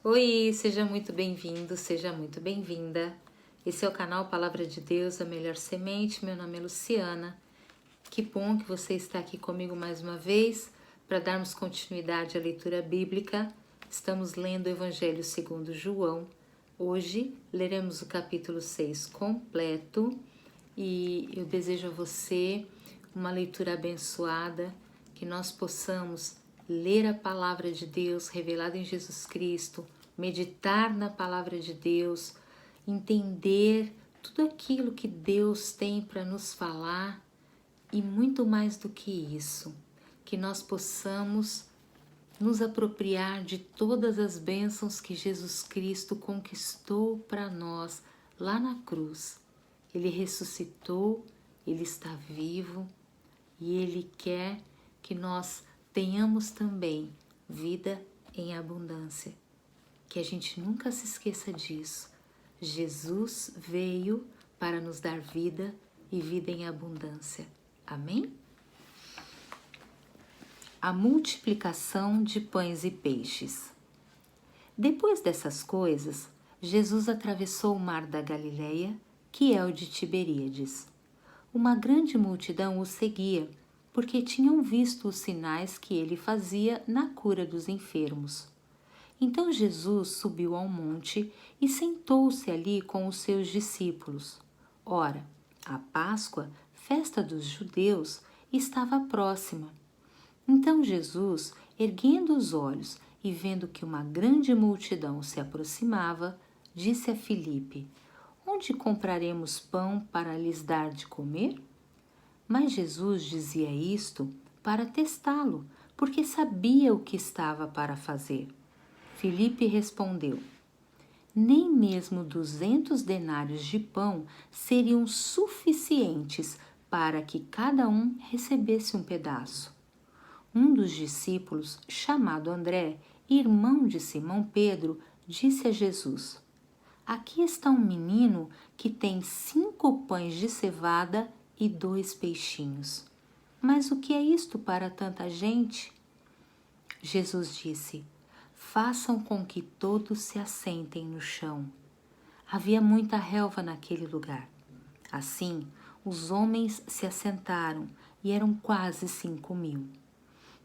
Oi, seja muito bem-vindo, seja muito bem-vinda. Esse é o canal Palavra de Deus, a melhor semente. Meu nome é Luciana. Que bom que você está aqui comigo mais uma vez para darmos continuidade à leitura bíblica. Estamos lendo o Evangelho segundo João. Hoje leremos o capítulo 6 completo e eu desejo a você uma leitura abençoada, que nós possamos ler a palavra de Deus revelada em Jesus Cristo, meditar na palavra de Deus, entender tudo aquilo que Deus tem para nos falar e muito mais do que isso, que nós possamos nos apropriar de todas as bênçãos que Jesus Cristo conquistou para nós lá na cruz. Ele ressuscitou, Ele está vivo e Ele quer que nós tenhamos também vida em abundância. Que a gente nunca se esqueça disso. Jesus veio para nos dar vida e vida em abundância. Amém? A multiplicação de pães e peixes. Depois dessas coisas, Jesus atravessou o mar da Galileia, que é o de Tiberíades. Uma grande multidão o seguia, porque tinham visto os sinais que ele fazia na cura dos enfermos. Então Jesus subiu ao monte e sentou-se ali com os seus discípulos. Ora, a Páscoa, festa dos judeus, estava próxima. Então Jesus, erguendo os olhos e vendo que uma grande multidão se aproximava, disse a Filipe: Onde compraremos pão para lhes dar de comer? Mas Jesus dizia isto para testá-lo, porque sabia o que estava para fazer. Filipe respondeu: Nem mesmo 200 denários de pão seriam suficientes para que cada um recebesse um pedaço. Um dos discípulos, chamado André, irmão de Simão Pedro, disse a Jesus: Aqui está um menino que tem 5 pães de cevada e 2 peixinhos. Mas o que é isto para tanta gente? Jesus disse: Façam com que todos se assentem no chão. Havia muita relva naquele lugar. Assim, os homens se assentaram e eram quase 5.000.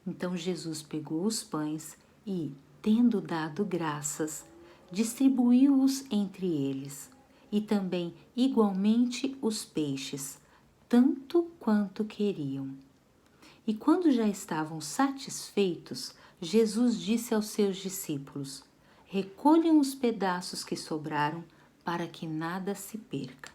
Então Jesus pegou os pães e, tendo dado graças, distribuiu-os entre eles, e também igualmente os peixes, tanto quanto queriam. E quando já estavam satisfeitos, Jesus disse aos seus discípulos: Recolham os pedaços que sobraram, para que nada se perca.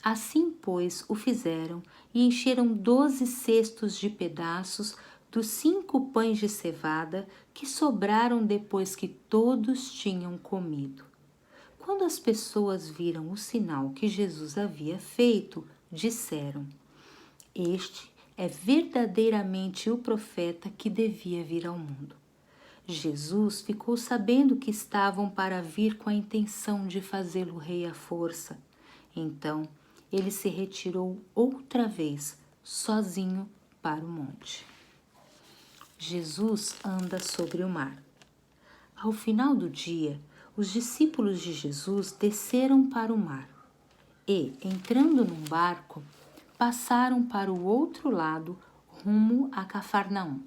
Assim, pois, o fizeram e encheram 12 cestos de pedaços dos 5 pães de cevada que sobraram depois que todos tinham comido. Quando as pessoas viram o sinal que Jesus havia feito, disseram: Este é verdadeiramente o profeta que devia vir ao mundo. Jesus ficou sabendo que estavam para vir com a intenção de fazê-lo rei à força. Então, ele se retirou outra vez, sozinho, para o monte. Jesus anda sobre o mar. Ao final do dia, os discípulos de Jesus desceram para o mar e, entrando num barco, passaram para o outro lado, rumo a Cafarnaum.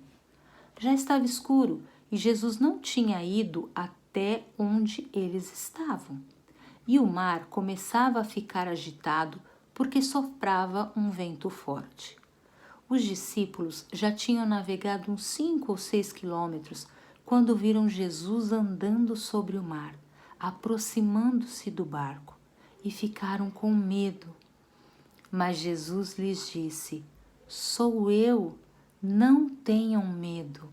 Já estava escuro e Jesus não tinha ido até onde eles estavam. E o mar começava a ficar agitado porque soprava um vento forte. Os discípulos já tinham navegado uns 5 ou 6 quilômetros quando viram Jesus andando sobre o mar, aproximando-se do barco, e ficaram com medo. Mas Jesus lhes disse: Sou eu, não tenham medo.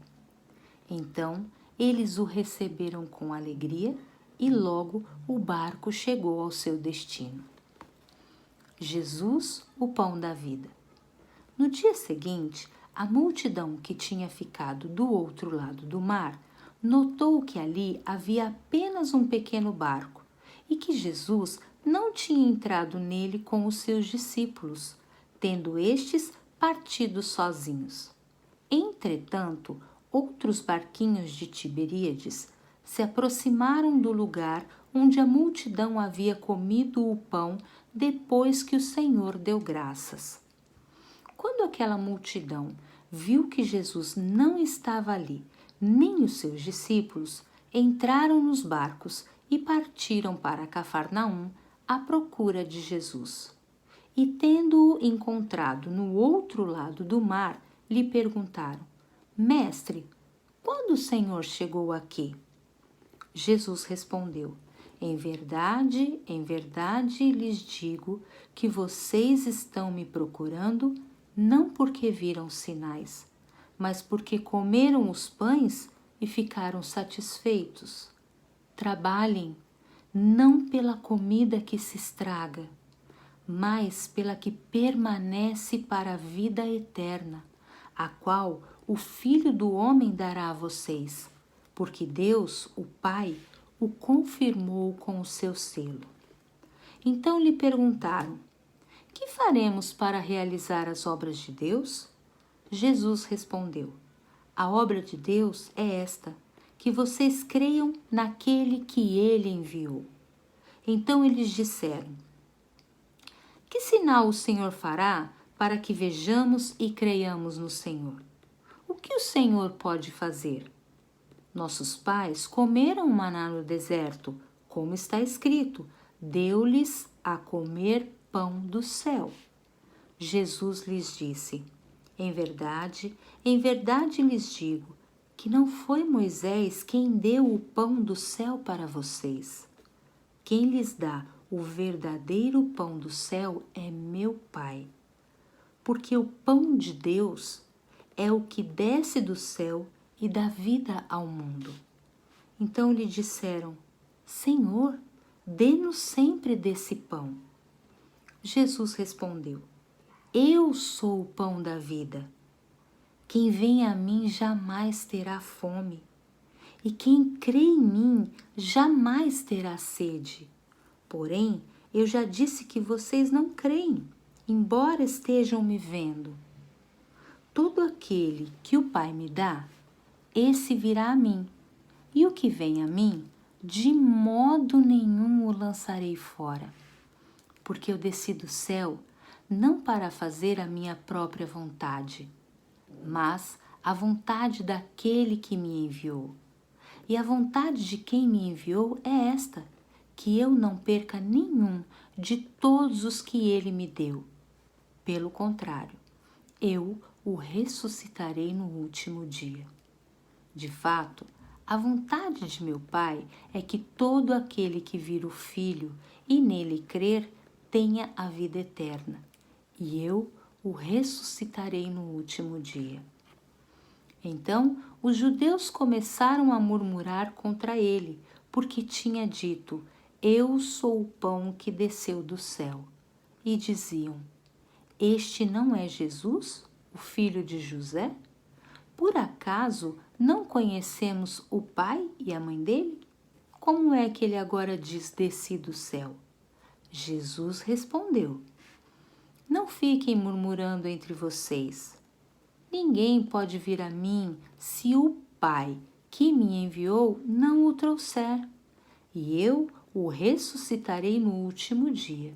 Então eles o receberam com alegria e logo o barco chegou ao seu destino. Jesus, o pão da vida. No dia seguinte, a multidão que tinha ficado do outro lado do mar notou que ali havia apenas um pequeno barco e que Jesus não tinha entrado nele com os seus discípulos, tendo estes partido sozinhos. Entretanto, outros barquinhos de Tiberíades, se aproximaram do lugar onde a multidão havia comido o pão depois que o Senhor deu graças. Quando aquela multidão viu que Jesus não estava ali, nem os seus discípulos, entraram nos barcos e partiram para Cafarnaum à procura de Jesus. E tendo-o encontrado no outro lado do mar, lhe perguntaram: Mestre, quando o Senhor chegou aqui? Jesus respondeu: em verdade lhes digo que vocês estão me procurando não porque viram sinais, mas porque comeram os pães e ficaram satisfeitos. Trabalhem, não pela comida que se estraga, mas pela que permanece para a vida eterna, a qual o Filho do Homem dará a vocês, porque Deus, o Pai, o confirmou com o seu selo. Então lhe perguntaram: que faremos para realizar as obras de Deus? Jesus respondeu: a obra de Deus é esta, que vocês creiam naquele que ele enviou. Então eles disseram: que sinal o Senhor fará para que vejamos e creiamos no Senhor? O que o Senhor pode fazer? Nossos pais comeram maná no deserto, como está escrito: deu-lhes a comer pão do céu. Jesus lhes disse: em verdade lhes digo que não foi Moisés quem deu o pão do céu para vocês. Quem lhes dá o verdadeiro pão do céu é meu Pai. Porque o pão de Deus é o que desce do céu e dá vida ao mundo. Então lhe disseram: Senhor, dê-nos sempre desse pão. Jesus respondeu: eu sou o pão da vida. Quem vem a mim jamais terá fome, e quem crê em mim jamais terá sede. Porém, eu já disse que vocês não creem, embora estejam me vendo. Todo aquele que o Pai me dá, esse virá a mim, e o que vem a mim, de modo nenhum o lançarei fora. Porque eu desci do céu não para fazer a minha própria vontade, mas a vontade daquele que me enviou. E a vontade de quem me enviou é esta, que eu não perca nenhum de todos os que ele me deu. Pelo contrário, eu o ressuscitarei no último dia. De fato, a vontade de meu Pai é que todo aquele que vir o Filho e nele crer tenha a vida eterna, e eu o ressuscitarei no último dia. Então os judeus começaram a murmurar contra ele, porque tinha dito: eu sou o pão que desceu do céu. E diziam: este não é Jesus, o filho de José? Por acaso não conhecemos o pai e a mãe dele? Como é que ele agora diz desci do céu? Jesus respondeu: não fiquem murmurando entre vocês. Ninguém pode vir a mim se o Pai que me enviou não o trouxer, e eu o ressuscitarei no último dia.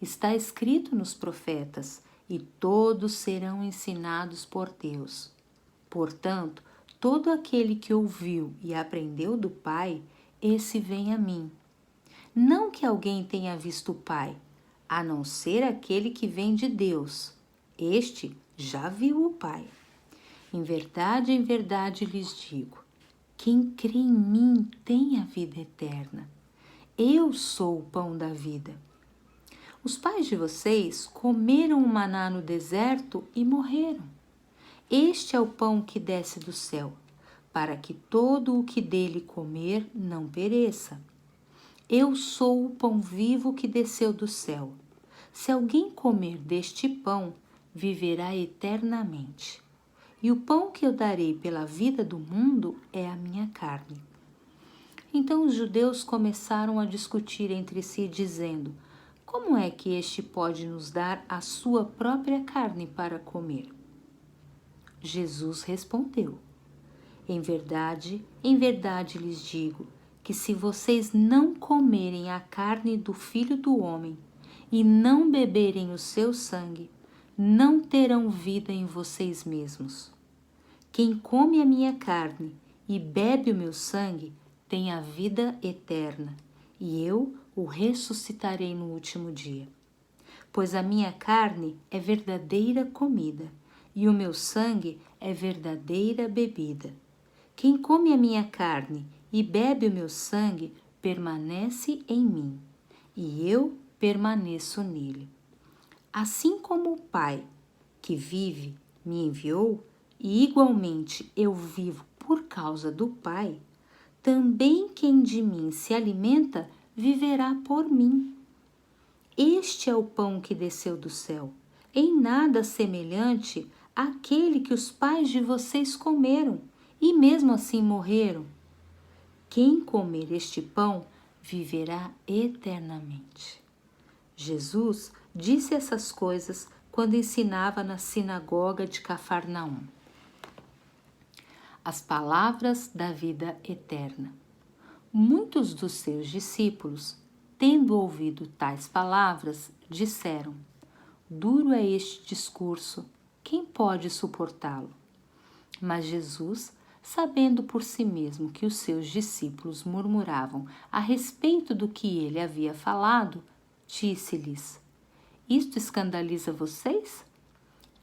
Está escrito nos profetas: e todos serão ensinados por Deus. Portanto, todo aquele que ouviu e aprendeu do Pai, esse vem a mim. Não que alguém tenha visto o Pai, a não ser aquele que vem de Deus. Este já viu o Pai. Em verdade lhes digo: quem crê em mim tem a vida eterna. Eu sou o pão da vida. Os pais de vocês comeram o maná no deserto e morreram. Este é o pão que desce do céu, para que todo o que dele comer não pereça. Eu sou o pão vivo que desceu do céu. Se alguém comer deste pão, viverá eternamente. E o pão que eu darei pela vida do mundo é a minha carne. Então os judeus começaram a discutir entre si, dizendo: como é que este pode nos dar a sua própria carne para comer? Jesus respondeu: em verdade Em verdade lhes digo que se vocês não comerem a carne do Filho do Homem e não beberem o seu sangue, não terão vida em vocês mesmos. Quem come a minha carne e bebe o meu sangue tem a vida eterna, e eu o ressuscitarei no último dia. Pois a minha carne é verdadeira comida, e o meu sangue é verdadeira bebida. Quem come a minha carne e bebe o meu sangue permanece em mim, e eu permaneço nele. Assim como o Pai, que vive, me enviou, e igualmente eu vivo por causa do Pai, também quem de mim se alimenta viverá por mim. Este é o pão que desceu do céu, em nada semelhante àquele que os pais de vocês comeram e mesmo assim morreram. Quem comer este pão viverá eternamente. Jesus disse essas coisas quando ensinava na sinagoga de Cafarnaum. As palavras da vida eterna. Muitos dos seus discípulos, tendo ouvido tais palavras, disseram: Duro é este discurso, quem pode suportá-lo? Mas Jesus, sabendo por si mesmo que os seus discípulos murmuravam a respeito do que ele havia falado, disse-lhes: Isto escandaliza vocês?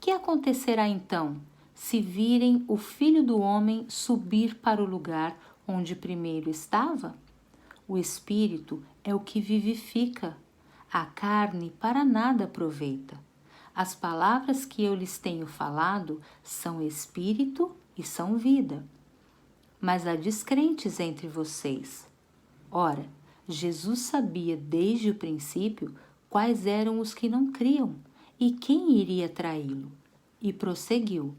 Que acontecerá então, se virem o Filho do Homem subir para o lugar onde primeiro estava? O Espírito é o que vivifica, a carne para nada aproveita. As palavras que eu lhes tenho falado são Espírito e são vida. Mas há descrentes entre vocês. Ora, Jesus sabia desde o princípio quais eram os que não criam e quem iria traí-lo. E prosseguiu: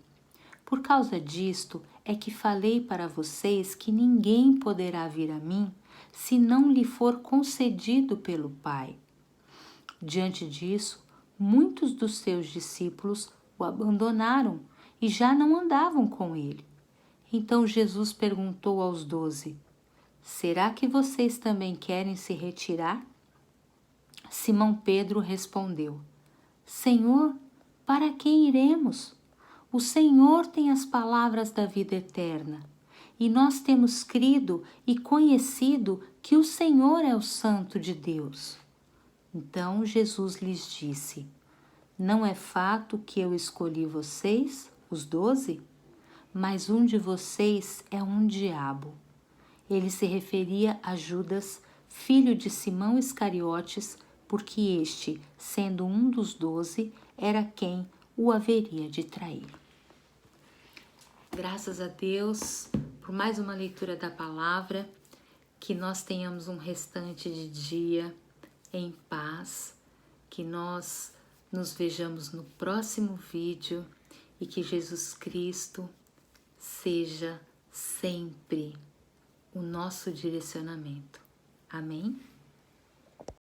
Por causa disto é que falei para vocês que ninguém poderá vir a mim se não lhe for concedido pelo Pai. Diante disso, muitos dos seus discípulos o abandonaram e já não andavam com ele. Então Jesus perguntou aos 12: Será que vocês também querem se retirar? Simão Pedro respondeu: Senhor, para quem iremos? O Senhor tem as palavras da vida eterna, e nós temos crido e conhecido que o Senhor é o Santo de Deus. Então Jesus lhes disse: Não é fato que eu escolhi vocês, os 12? Mas um de vocês é um diabo. Ele se referia a Judas, filho de Simão Iscariotes, porque este, sendo um dos 12, era quem o haveria de trair. Graças a Deus por mais uma leitura da palavra, que nós tenhamos um restante de dia em paz, que nós nos vejamos no próximo vídeo e que Jesus Cristo seja sempre o nosso direcionamento. Amém?